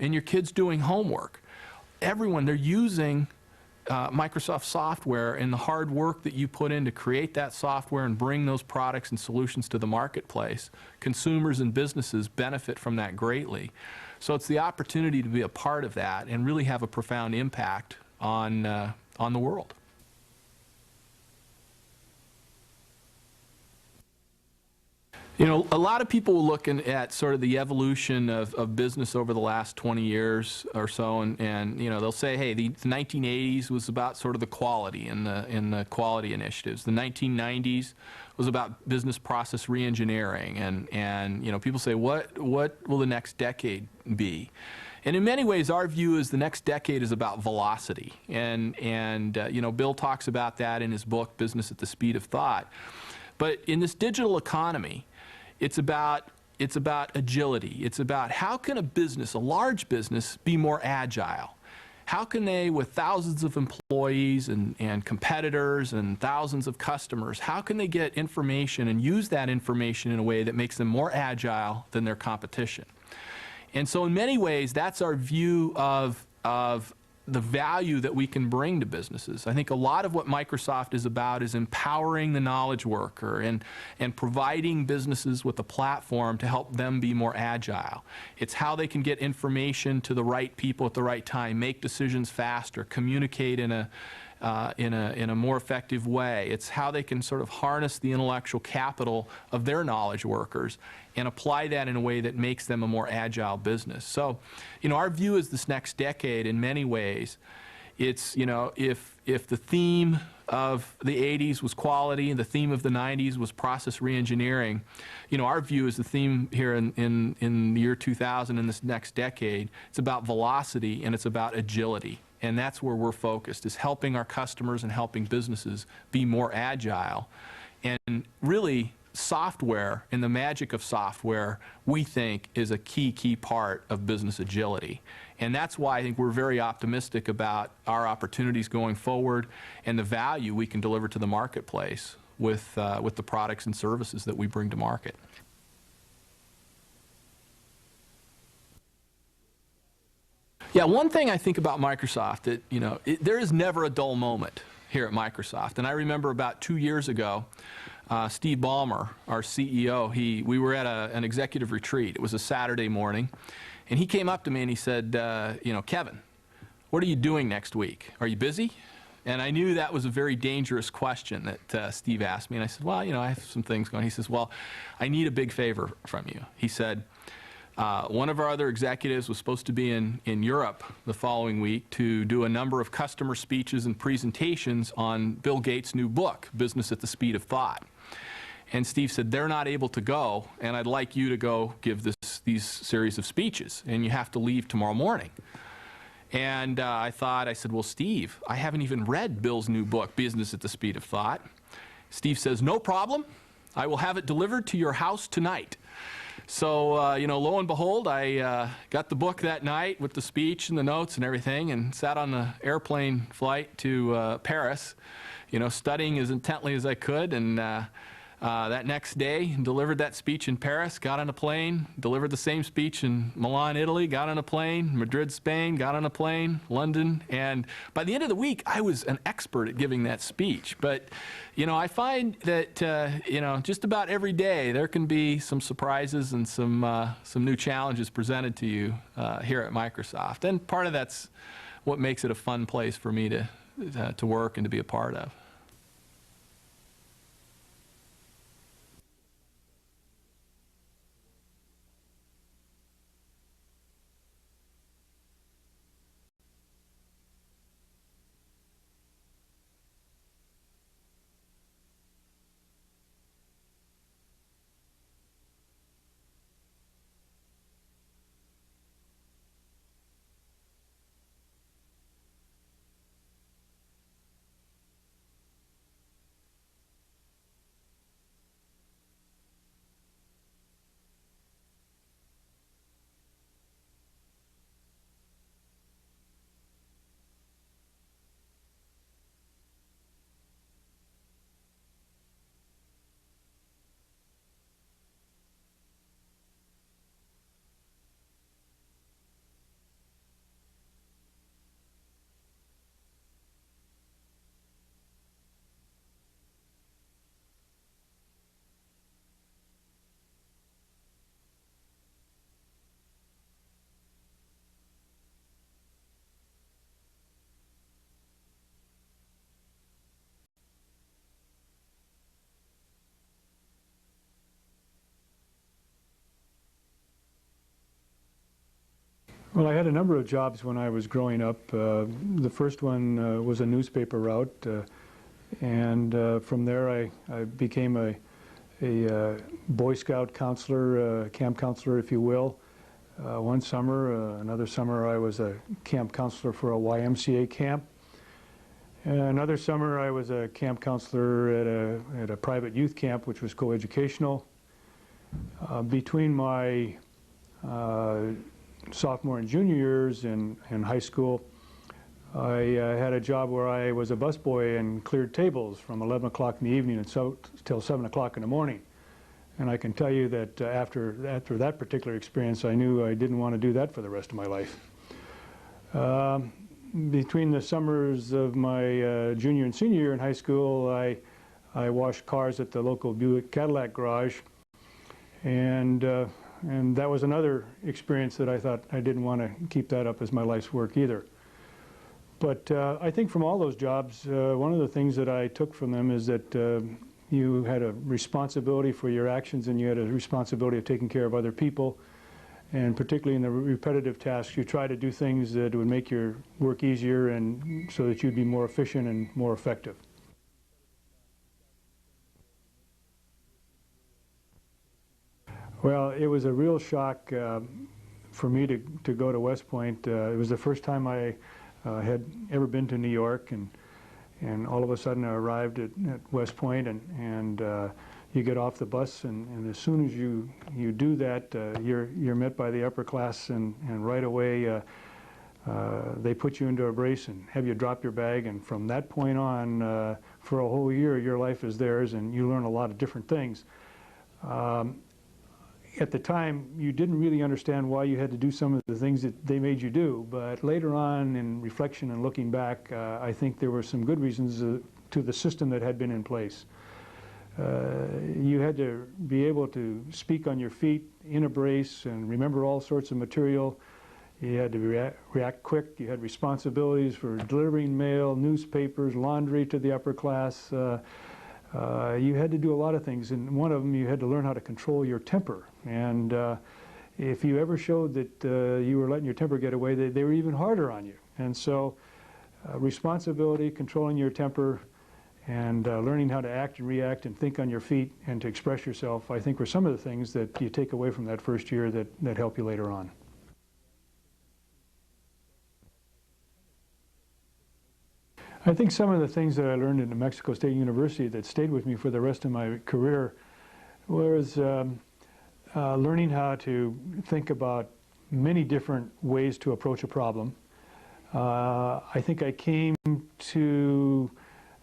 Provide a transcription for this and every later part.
and your kid's doing homework, everyone, they're using Microsoft software, and the hard work that you put in to create that software and bring those products and solutions to the marketplace, consumers and businesses benefit from that greatly. So it's the opportunity to be a part of that and really have a profound impact on the world. You know, a lot of people will look at sort of the evolution of business over the last 20 years or so, and you know, they'll say, hey, the 1980s was about sort of the quality and the quality initiatives. The 1990s was about business process reengineering, and you know, people say, what will the next decade be? And in many ways, our view is the next decade is about velocity, and you know, Bill talks about that in his book, Business at the Speed of Thought. But in this digital economy, it's about agility. It's about how can a business, a large business, be more agile? How can they, with thousands of employees and competitors and thousands of customers, how can they get information and use that information in a way that makes them more agile than their competition? And so in many ways, that's our view of the value that we can bring to businesses. I think a lot of what Microsoft is about is empowering the knowledge worker and providing businesses with a platform to help them be more agile. It's how they can get information to the right people at the right time, make decisions faster, communicate in a more effective way. It's how they can sort of harness the intellectual capital of their knowledge workers and apply that in a way that makes them a more agile business. So, you know, our view is this next decade in many ways, it's, you know, if the theme of the 80s was quality and the theme of the 90s was process reengineering, you know, our view is the theme here in the year 2000 in this next decade, it's about velocity and it's about agility. And that's where we're focused, is helping our customers and helping businesses be more agile. And really, software and the magic of software, we think, is a key part of business agility. And that's why I think we're very optimistic about our opportunities going forward and the value we can deliver to the marketplace with the products and services that we bring to market. Yeah, one thing I think about Microsoft, that, you know, there is never a dull moment here at Microsoft. And I remember about 2 years ago, Steve Ballmer, our CEO, we were at an executive retreat. It was a Saturday morning, and he came up to me and he said, you know, Kevin, what are you doing next week? Are you busy? And I knew that was a very dangerous question that Steve asked me. And I said, well, you know, I have some things going. He says, well, I need a big favor from you. He said, one of our other executives was supposed to be in Europe the following week to do a number of customer speeches and presentations on Bill Gates' new book, Business at the Speed of Thought. And Steve said, they're not able to go, and I'd like you to go give these series of speeches, and you have to leave tomorrow morning. And I said, well, Steve, I haven't even read Bill's new book, Business at the Speed of Thought. Steve says, no problem. I will have it delivered to your house tonight. So, you know, lo and behold, I got the book that night with the speech and the notes and everything, and sat on the airplane flight to Paris, you know, studying as intently as I could, and that next day delivered that speech in Paris, got on a plane, delivered the same speech in Milan, Italy, got on a plane, Madrid, Spain, got on a plane, London, and by the end of the week I was an expert at giving that speech. But, you know, I find that, you know, just about every day there can be some surprises and some new challenges presented to you here at Microsoft, and part of that's what makes it a fun place for me to work and to be a part of. Well, I had a number of jobs when I was growing up. The first one was a newspaper route, and from there I became a Boy Scout counselor, camp counselor, if you will. One summer, another summer I was a camp counselor for a YMCA camp. Another summer I was a camp counselor at a private youth camp, which was coeducational. Between my sophomore and junior years in high school, I had a job where I was a busboy and cleared tables from 11 o'clock in the evening until 7 o'clock in the morning. And I can tell you that after that particular experience, I knew I didn't want to do that for the rest of my life. Between the summers of my junior and senior year in high school, I washed cars at the local Buick Cadillac garage, and that was another experience that I thought I didn't want to keep that up as my life's work either. But I think from all those jobs, one of the things that I took from them is that you had a responsibility for your actions, and you had a responsibility of taking care of other people. And particularly in the repetitive tasks, you try to do things that would make your work easier and so that you'd be more efficient and more effective. Well, it was a real shock for me to go to West Point. It was the first time I had ever been to New York, and all of a sudden I arrived at West Point, and you get off the bus, and as soon as you do that, you're met by the upper class, and right away they put you into a brace and have you drop your bag, and from that point on, for a whole year, your life is theirs, and you learn a lot of different things. At the time, you didn't really understand why you had to do some of the things that they made you do, but later on, in reflection and looking back, I think there were some good reasons to the system that had been in place. You had to be able to speak on your feet in a brace and remember all sorts of material. You had to react quick. You had responsibilities for delivering mail, newspapers, laundry to the upper class. You had to do a lot of things, and one of them, you had to learn how to control your temper. And if you ever showed that you were letting your temper get away, they were even harder on you. And so responsibility, controlling your temper, and learning how to act and react and think on your feet and to express yourself, I think were some of the things that you take away from that first year that help you later on. I think some of the things that I learned at New Mexico State University that stayed with me for the rest of my career was learning how to think about many different ways to approach a problem. I think I came to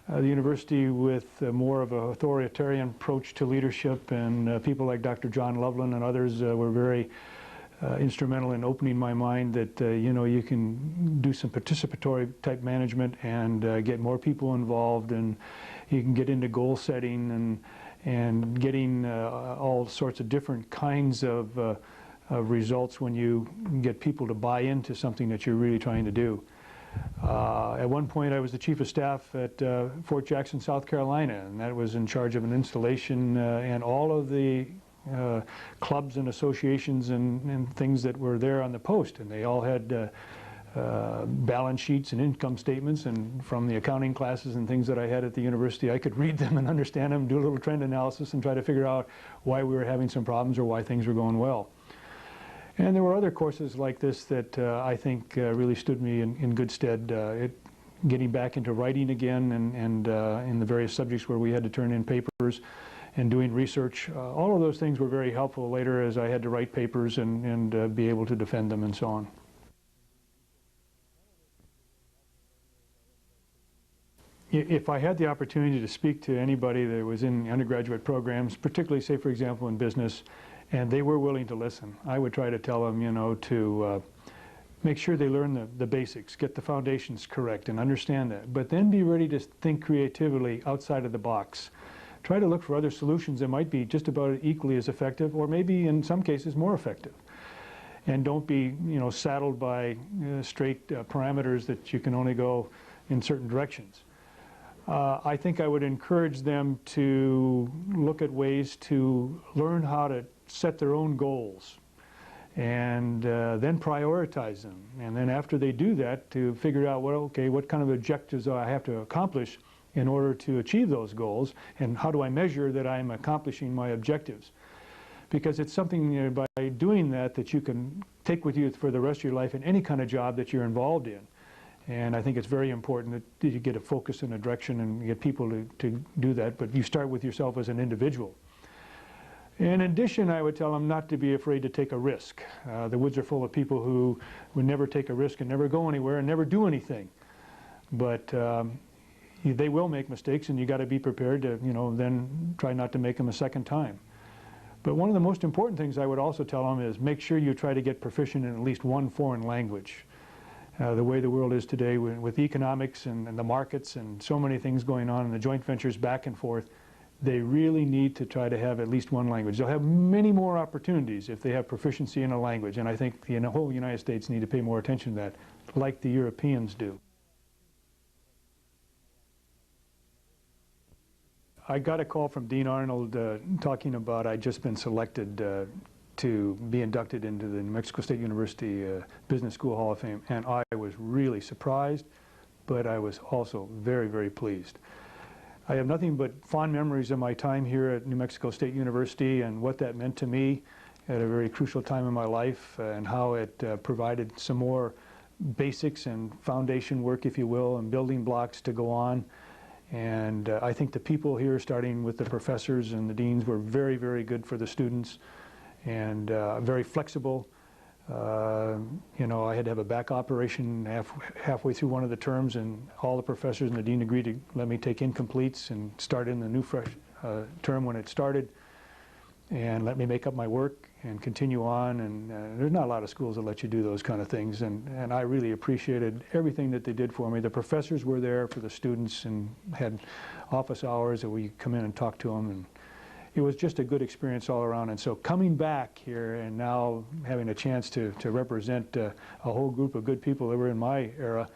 the university with more of an authoritarian approach to leadership, and people like Dr. John Loveland and others were very instrumental in opening my mind that you know, you can do some participatory type management and get more people involved, and you can get into goal setting and getting all sorts of different kinds of results when you get people to buy into something that you're really trying to do. At one point I was the chief of staff at Fort Jackson, South Carolina, and that was in charge of an installation and all of the clubs and associations and things that were there on the post, and they all had balance sheets and income statements, and from the accounting classes and things that I had at the university, I could read them and understand them, do a little trend analysis, and try to figure out why we were having some problems or why things were going well. And there were other courses like this that I think really stood me in good stead. Getting back into writing again, and in the various subjects where we had to turn in papers and doing research. All of those things were very helpful later as I had to write papers and be able to defend them and so on. If I had the opportunity to speak to anybody that was in undergraduate programs, particularly, say, for example, in business, and they were willing to listen, I would try to tell them, you know, to make sure they learn the basics, get the foundations correct and understand that, but then be ready to think creatively outside of the box. Try to look for other solutions that might be just about equally as effective, or maybe in some cases more effective. And don't be, you know, saddled by straight parameters that you can only go in certain directions. I think I would encourage them to look at ways to learn how to set their own goals and then prioritize them. And then after they do that, to figure out, well, okay, what kind of objectives do I have to accomplish in order to achieve those goals, and how do I measure that I'm accomplishing my objectives? Because it's something, you know, by doing that, that you can take with you for the rest of your life in any kind of job that you're involved in. And I think it's very important that you get a focus and a direction and you get people to do that, but you start with yourself as an individual. In addition, I would tell them not to be afraid to take a risk. The woods are full of people who would never take a risk and never go anywhere and never do anything. But they will make mistakes, and you got to be prepared to, you know, then try not to make them a second time. But one of the most important things I would also tell them is make sure you try to get proficient in at least one foreign language. The way the world is today with economics and the markets and so many things going on and the joint ventures back and forth, they really need to try to have at least one language. They'll have many more opportunities if they have proficiency in a language, and I think the whole United States need to pay more attention to that, like the Europeans do. I got a call from Dean Arnold talking about I'd just been selected to be inducted into the New Mexico State University Business School Hall of Fame, and I was really surprised, but I was also very, very pleased. I have nothing but fond memories of my time here at New Mexico State University and what that meant to me at a very crucial time in my life, and how it provided some more basics and foundation work, if you will, and building blocks to go on. And I think the people here, starting with the professors and the deans, were very, very good for the students and very flexible. You know, I had to have a back operation halfway through one of the terms, and all the professors and the dean agreed to let me take incompletes and start in the new fresh term when it started, and let me make up my work and continue on. And there's not a lot of schools that let you do those kind of things, and I really appreciated everything that they did for me. The professors were there for the students and had office hours that we come in and talk to them, and it was just a good experience all around. And so coming back here and now having a chance to represent a whole group of good people that were in my era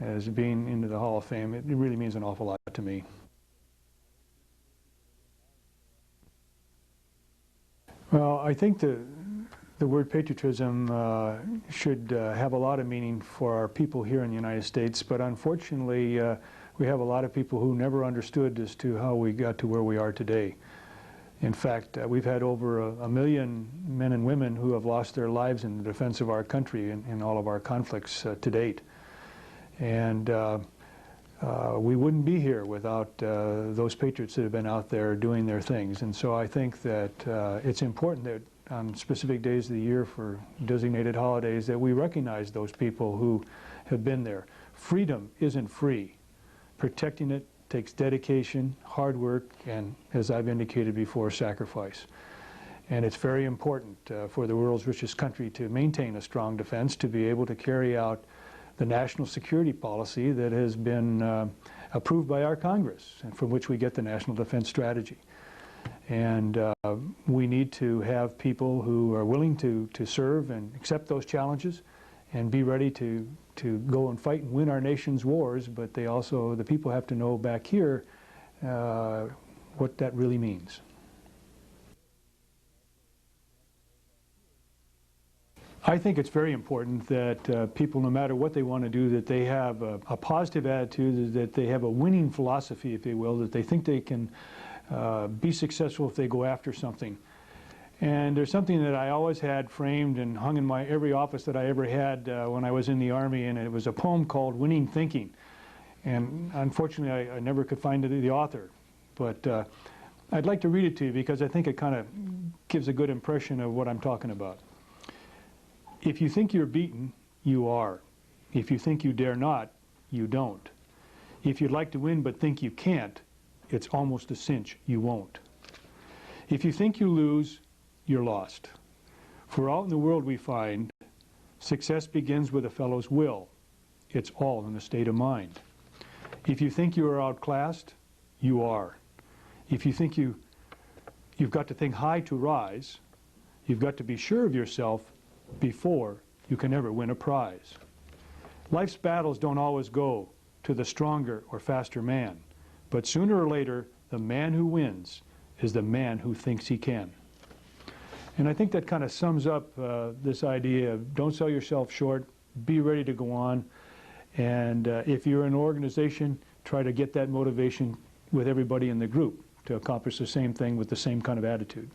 as being into the Hall of Fame, it really means an awful lot to me. Well, I think the word patriotism should have a lot of meaning for our people here in the United States, but unfortunately we have a lot of people who never understood as to how we got to where we are today. In fact, we've had over a million men and women who have lost their lives in the defense of our country in all of our conflicts to date. And we wouldn't be here without those patriots that have been out there doing their things. And so I think that it's important that on specific days of the year for designated holidays that we recognize those people who have been there. Freedom isn't free. Protecting it takes dedication, hard work, and, as I've indicated before, sacrifice. And it's very important for the world's richest country to maintain a strong defense, to be able to carry out the national security policy that has been approved by our Congress, and from which we get the National Defense Strategy. And we need to have people who are willing to serve and accept those challenges and be ready to go and fight and win our nation's wars, but they also, the people have to know back here what that really means. I think it's very important that people, no matter what they want to do, that they have a positive attitude, that they have a winning philosophy, if they will, that they think they can be successful if they go after something. And there's something that I always had framed and hung in my every office that I ever had when I was in the Army, and it was a poem called Winning Thinking. And unfortunately, I never could find the author. But I'd like to read it to you because I think it kind of gives a good impression of what I'm talking about. If you think you're beaten, you are. If you think you dare not, you don't. If you'd like to win but think you can't, it's almost a cinch you won't. If you think you lose, you're lost. For out in the world we find, success begins with a fellow's will. It's all in the state of mind. If you think you are outclassed, you are. If you think you've got to think high to rise, you've got to be sure of yourself before you can ever win a prize. Life's battles don't always go to the stronger or faster man, but sooner or later, the man who wins is the man who thinks he can. And I think that kind of sums up this idea of don't sell yourself short, be ready to go on, and if you're an organization, try to get that motivation with everybody in the group to accomplish the same thing with the same kind of attitude.